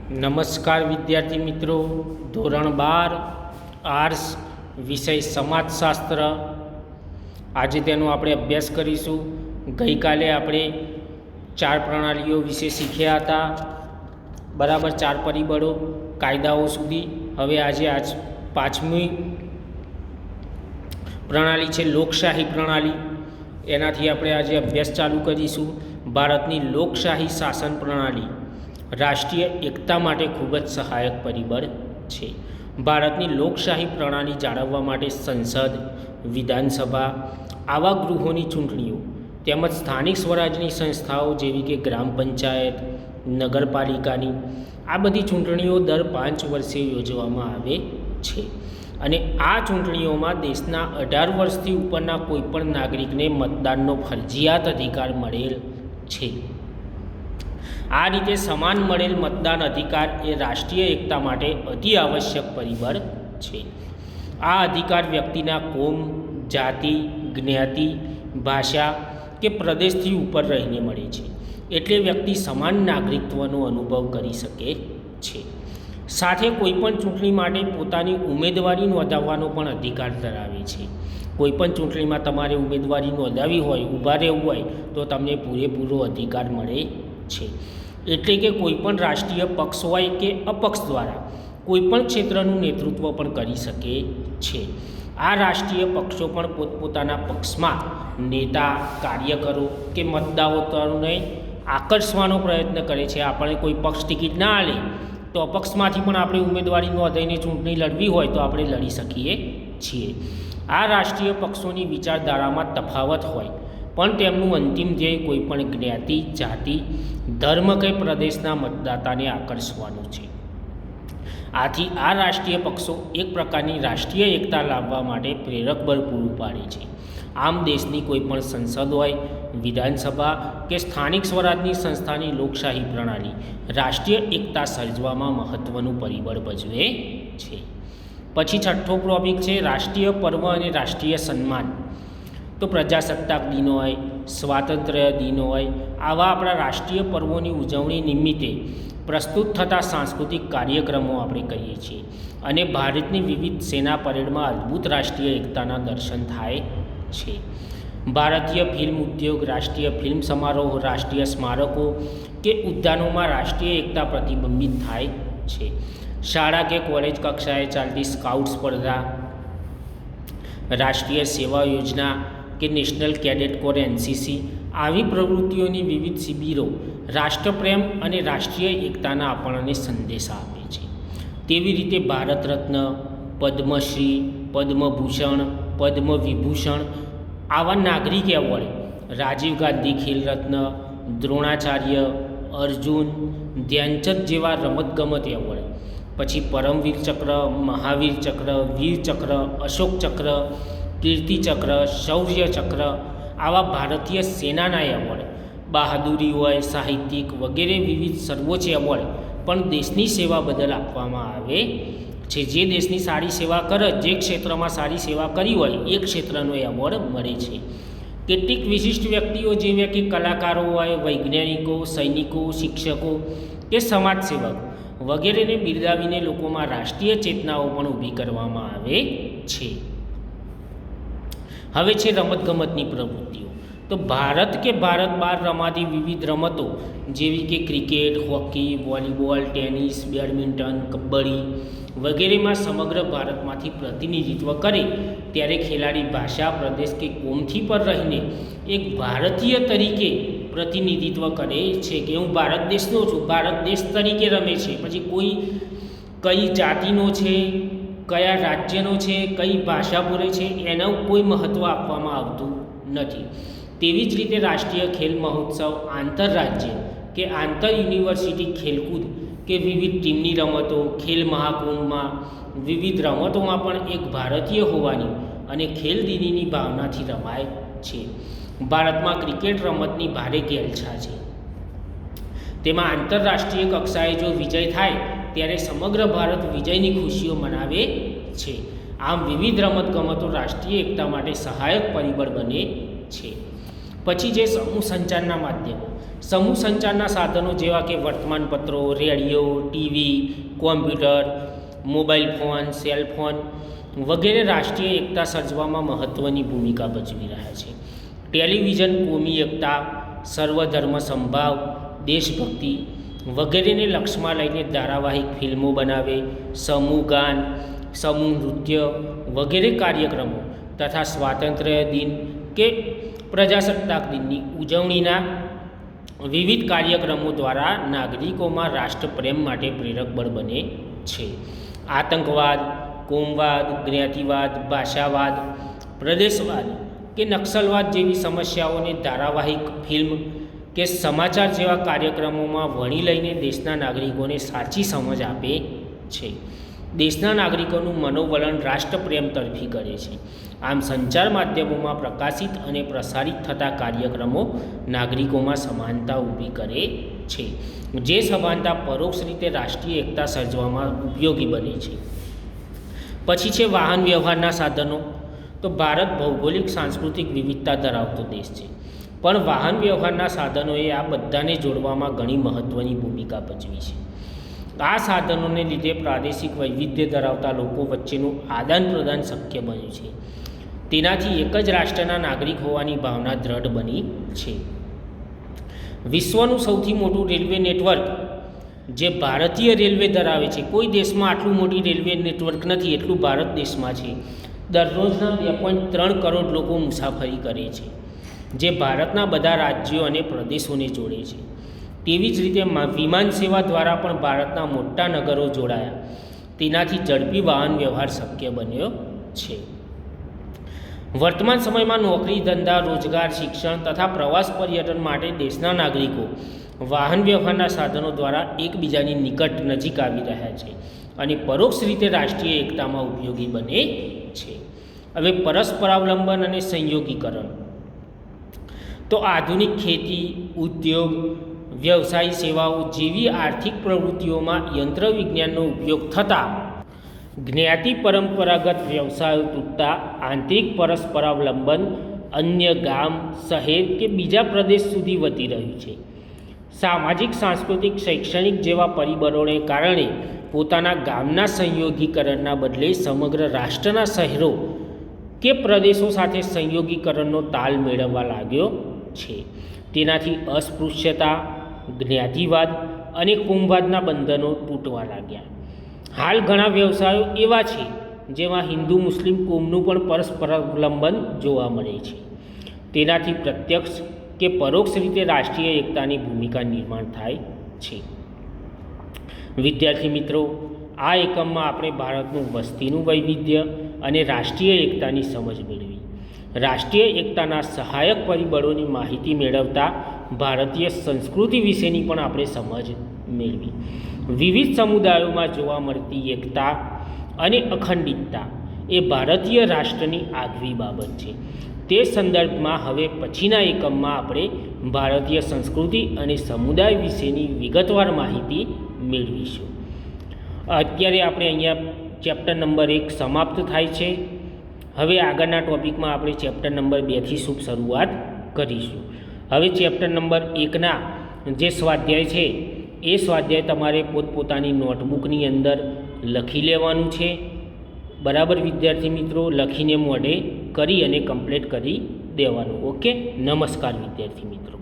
નમસ્કાર વિદ્યાર્થી મિત્રો, ધોરણ 12 આર્ટ્સ વિષય સમાજશાસ્ત્ર. આજે તેનો આપણે અભ્યાસ કરીશું. ગઈકાલે આપણે 4 પ્રણાલીઓ વિશે શીખ્યા હતા, બરાબર, 4 પરિબળો કાયદાઓ સુધી. હવે આજે 5મી પ્રણાલી છે લોકશાહી પ્રણાલી, એનાથી આપણે આજે અભ્યાસ ચાલુ કરીશું. ભારતની લોકશાહી શાસન પ્રણાલી રાષ્ટ્રીય એકતા માટે ખૂબ જ સહાયક પરિબળ છે. ભારતની લોકશાહી પ્રણાલી જાળવવા માટે સંસદ, વિધાનસભા, આવા ગૃહોની ચૂંટણીઓ તેમજ સ્થાનિક સ્વરાજની સંસ્થાઓ જેવી કે ગ્રામ પંચાયત, નગરપાલિકાની આ બધી ચૂંટણીઓ દર 5 વર્ષે યોજવામાં આવે છે. અને આ ચૂંટણીઓમાં દેશના 18 વર્ષથી ઉપરના કોઈપણ નાગરિકને મતદાનનો ફરજિયાત અધિકાર મળેલ છે. આ રીતે સમાન મળેલ મતદાન અધિકાર એ રાષ્ટ્રીય એકતા માટે અતિ આવશ્યક પરિબળ છે. આ અધિકાર વ્યક્તિના કોમ, જાતિ, જ્ઞાતિ, ભાષા કે પ્રદેશથી ઉપર રહીને મળે છે, એટલે વ્યક્તિ સમાન નાગરિકત્વનો અનુભવ કરી શકે છે. સાથે કોઈપણ ચૂંટણી માટે પોતાની ઉમેદવારી નોંધાવવાનો પણ અધિકાર ધરાવે છે. કોઈપણ ચૂંટણીમાં તમારે ઉમેદવારી નોંધાવી હોય, ઊભા રહેવું હોય, તો તમને પૂરેપૂરો અધિકાર મળે છે. એટલે કે કોઈપણ રાષ્ટ્રીય પક્ષ હોય કે અપક્ષ દ્વારા કોઈપણ ક્ષેત્રનું નેતૃત્વ પણ કરી શકે છે. આ રાષ્ટ્રીય પક્ષો પણ પોતપોતાના પક્ષમાં નેતા, કાર્યકરો કે મતદારોને આકર્ષવાનો પ્રયત્ન કરે છે. આપણે કોઈ પક્ષ ટિકિટ ના આલે તો અપક્ષમાંથી પણ આપણે ઉમેદવારી નોંધાઈને ચૂંટણી લડવી હોય તો આપણે લડી શકીએ છીએ. આ રાષ્ટ્રીય પક્ષોની વિચારધારામાં તફાવત હોય પણ તેમનું અંતિમ ધ્યેય કોઈપણ જ્ઞાતિ, જાતિ, ધર્મ કે પ્રદેશના મતદાતાને આકર્ષવાનું છે. આથી આ રાષ્ટ્રીય પક્ષો એક પ્રકારની રાષ્ટ્રીય એકતા લાવવા માટે પ્રેરક બળ પૂરું પાડે છે. આમ દેશની કોઈપણ સંસદ હોય, વિધાનસભા કે સ્થાનિક સ્વરાજની સંસ્થાની લોકશાહી પ્રણાલી રાષ્ટ્રીય એકતા સર્જવામાં મહત્ત્વનું પરિબળ ભજવે છે. પછી 6થો ટોપિક છે રાષ્ટ્રીય પર્વ અને રાષ્ટ્રીય સન્માન. તો પ્રજાસત્તાક દિન હોય, સ્વાતંત્ર્ય દિન હોય, આવા આપણા રાષ્ટ્રીય પર્વોની ઉજવણી નિમિત્તે પ્રસ્તુત થતા સાંસ્કૃતિક કાર્યક્રમો આપણે કરીએ છીએ. અને ભારતની વિવિધ સેના પરેડમાં અદ્ભુત રાષ્ટ્રીય એકતાના દર્શન થાય છે. ભારતીય ફિલ્મ ઉદ્યોગ, રાષ્ટ્રીય ફિલ્મ સમારોહ, રાષ્ટ્રીય સ્મારકો કે ઉદ્યાનોમાં રાષ્ટ્રીય એકતા પ્રતિબિંબિત થાય છે. શાળા કે કોલેજ કક્ષાએ ચાલતી સ્કાઉટ સ્પર્ધા, રાષ્ટ્રીય સેવા યોજના કે નેશનલ કેડેટ કોર એનસીસી, આવી પ્રવૃત્તિઓની વિવિધ શિબિરો રાષ્ટ્રપ્રેમ અને રાષ્ટ્રીય એકતાના આપણને સંદેશા આપે છે. તેવી રીતે ભારત રત્ન, પદ્મશ્રી, પદ્મભૂષણ, પદ્મવિભૂષણ આવા નાગરિક એવોર્ડ, રાજીવ ગાંધી ખેલ રત્ન, દ્રોણાચાર્ય, અર્જુન, ધ્યાનચંદ જેવા રમતગમત એવોર્ડ, પછી પરમવીર ચક્ર, મહાવીર ચક્ર, વીર ચક્ર, અશોક ચક્ર, કીર્તિ ચક્ર, શૌર્ય ચક્ર આવા ભારતીય સેનાના એવોર્ડ, બહાદુરી હોય, સાહિત્યિક વગેરે વિવિધ સર્વોચ્ચ એવોર્ડ પણ દેશની સેવા બદલ આપવામાં આવે છે. જે દેશની સારી સેવા કરે, જે ક્ષેત્રમાં સારી સેવા કરી હોય એ ક્ષેત્રનો એવોર્ડ મળે છે. કેટલીક વિશિષ્ટ વ્યક્તિઓ જેવા કે કલાકારો હોય, વૈજ્ઞાનિકો, સૈનિકો, શિક્ષકો કે સમાજસેવક વગેરેને બિરદાવીને લોકોમાં રાષ્ટ્રીય ચેતનાઓ પણ ઊભી કરવામાં આવે છે. હવે છે રમતગમતની પ્રવૃત્તિઓ. તો ભારત કે ભારત બહાર રમાતી વિવિધ રમતો જેવી કે cricket, hockey, volleyball, tennis, badminton, kabaddi વગેરેમાં સમગ્ર ભારતમાંથી પ્રતિનિધિત્વ કરે ત્યારે ખેલાડી ભાષા, પ્રદેશ કે કોમથી પર રહીને એક ભારતીય તરીકે પ્રતિનિધિત્વ કરે છે કે હું ભારત દેશનો છું, ભારત દેશ તરીકે રમે છે. પછી કઈ જાતિનો છે, કયા રાજ્યનો છે, કઈ ભાષા બોલે છે એનું કોઈ મહત્ત્વ આપવામાં આવતું નથી. તેવી જ રીતે રાષ્ટ્રીય ખેલ મહોત્સવ, આંતરરાજ્ય કે આંતર યુનિવર્સિટી ખેલકૂદ કે વિવિધ ટીમની રમતો, ખેલ મહાકુંભમાં વિવિધ રમતોમાં પણ એક ભારતીય હોવાની અને ખેલદિલીની ભાવનાથી રમાય છે. ભારતમાં ક્રિકેટ રમતની ભારે ઘેલછા છે. તેમાં આંતરરાષ્ટ્રીય કક્ષાએ જો વિજય થાય ત્યારે સમગ્ર ભારત વિજયની ખુશીઓ મનાવે છે. આમ વિવિધ રમતગમતો રાષ્ટ્રીય એકતા માટે સહાયક પરિબળ બને છે. પછી જે સમૂહ સંચારના માધ્યમો, સમૂહ સંચારના સાધનો જેવા કે વર્તમાનપત્રો, radio, TV, computer, mobile phone, cell phone વગેરે રાષ્ટ્રીય એકતા સર્જવામાં મહત્ત્વની ભૂમિકા ભજવી રહ્યા છે. ટેલિવિઝન કોમી એકતા, સર્વધર્મ સંભાવ, દેશભક્તિ વગેરેને લક્ષ્યમાં લઈને ધારાવાહિક ફિલ્મો બનાવે, સમૂહ ગાન, સમૂહ નૃત્ય વગેરે કાર્યક્રમો તથા સ્વાતંત્ર્ય દિન કે પ્રજાસત્તાક દિનની ઉજવણીના વિવિધ કાર્યક્રમો દ્વારા નાગરિકોમાં રાષ્ટ્રપ્રેમ માટે પ્રેરક બળ બને છે. આતંકવાદ, કોમવાદ, જ્ઞાતિવાદ, ભાષાવાદ, પ્રદેશવાદ કે નક્સલવાદ જેવી સમસ્યાઓને ધારાવાહિક, ફિલ્મ કે સમાચાર જેવા કાર્યક્રમોમાં વણી લઈને દેશના નાગરિકોને સાચી સમજ આપે છે. દેશના નાગરિકોનું મનોવલણ રાષ્ટ્રપ્રેમ તરફી કરે છે. આમ સંચાર માધ્યમોમાં પ્રકાશિત અને પ્રસારિત થતા કાર્યક્રમો નાગરિકોમાં સમાનતા ઊભી કરે છે, જે સમાનતા પરોક્ષ રીતે રાષ્ટ્રીય એકતા સર્જવામાં ઉપયોગી બને છે. પછી છે વાહન વ્યવહારના સાધનો. તો ભારત ભૌગોલિક સાંસ્કૃતિક વિવિધતા ધરાવતો દેશ છે, પણ વાહન વ્યવહારના સાધનોએ આ બધાને જોડવામાં ઘણી મહત્ત્વની ભૂમિકા ભજવી છે. આ સાધનોને લીધે પ્રાદેશિક વૈવિધ્ય ધરાવતા લોકો વચ્ચેનું આદાન પ્રદાન શક્ય બન્યું છે. તેનાથી એક જ રાષ્ટ્રના નાગરિક હોવાની ભાવના દ્રઢ બની છે. વિશ્વનું સૌથી મોટું રેલવે નેટવર્ક જે ભારતીય રેલવે ધરાવે છે, કોઈ દેશમાં આટલું મોટી રેલવે નેટવર્ક નથી એટલું ભારત દેશમાં છે. દરરોજના 2.3 કરોડ લોકો મુસાફરી કરે છે, જે ભારતના બધા રાજ્યો અને પ્રદેશોને જોડે છે. તેવી જ રીતે વિમાન સેવા દ્વારા પણ ભારતના મોટા નગરો જોડાયા. તેનાથી ઝડપી વાહન વ્યવહાર શક્ય બન્યો છે. વર્તમાન સમયમાં નોકરી, ધંધા, રોજગાર, શિક્ષણ તથા પ્રવાસ પર્યટન માટે દેશના નાગરિકો વાહન વ્યવહારના સાધનો દ્વારા એકબીજાની નજીક આવી રહ્યા છે અને પરોક્ષ રીતે રાષ્ટ્રીય એકતામાં ઉપયોગી બને છે. હવે પરસ્પરાવલંબન અને સંયોગીકરણ. તો આધુનિક ખેતી, ઉદ્યોગ, વ્યવસાય સેવાઓ જેવી આર્થિક પ્રવૃત્તિઓમાં યંત્ર વિજ્ઞાનનો ઉપયોગ થતાં જ્ઞાતિ પરંપરાગત વ્યવસાયો તૂટતા આંતરિક પરસ્પરાવલંબન અન્ય ગામ, શહેર કે બીજા પ્રદેશ સુધી વધી રહ્યું છે. સામાજિક, સાંસ્કૃતિક, શૈક્ષણિક જેવા પરિબળોને કારણે પોતાના ગામના સંયોગીકરણના બદલે સમગ્ર રાષ્ટ્રના શહેરો કે પ્રદેશો સાથે સંયોગીકરણનો તાલ મેળવવા લાગ્યો છે. તેનાથી અસ્પૃશ્યતા, જ્ઞાતિવાદ અને કોમવાદના બંધનો તૂટવા લાગ્યા. હાલ ઘણા વ્યવસાયો એવા છે જેમાં હિન્દુ મુસ્લિમ કોમનું પણ પરસ્પરાવલંબન જોવા મળે છે. તેનાથી પ્રત્યક્ષ કે પરોક્ષ રીતે રાષ્ટ્રીય એકતાની ભૂમિકા નિર્માણ થાય છે. વિદ્યાર્થી મિત્રો, આ એકમમાં આપણે ભારતનું વસ્તીનું વૈવિધ્ય અને રાષ્ટ્રીય એકતાની સમજ મેળવી. રાષ્ટ્રીય એકતાના સહાયક પરિબળોની માહિતી મેળવતા ભારતીય સંસ્કૃતિ વિશેની પણ આપણે સમજ મેળવી. વિવિધ સમુદાયોમાં જોવા મળતી એકતા અને અખંડિતતા એ ભારતીય રાષ્ટ્રની આગવી બાબત છે. તે સંદર્ભમાં હવે પછીના એકમમાં આપણે ભારતીય સંસ્કૃતિ અને સમુદાય વિશેની વિગતવાર માહિતી મેળવીશું. અત્યારે આપણે અહીંયા ચેપ્ટર નંબર 1 સમાપ્ત થાય છે. હવે આગળના ટૉપિકમાં આપણે ચેપ્ટર નંબર 2થી શુભ શરૂઆત કરીશું. હવે ચેપ્ટર નંબર 1ના જે સ્વાધ્યાય છે એ સ્વાધ્યાય તમારે પોતપોતાની નોટબુકની અંદર લખી લેવાનું છે. બરાબર વિદ્યાર્થી મિત્રો, લખીને મોઢે કરી અને કમ્પ્લીટ કરી દેવાનું. ઓકે. નમસ્કાર વિદ્યાર્થી મિત્રો.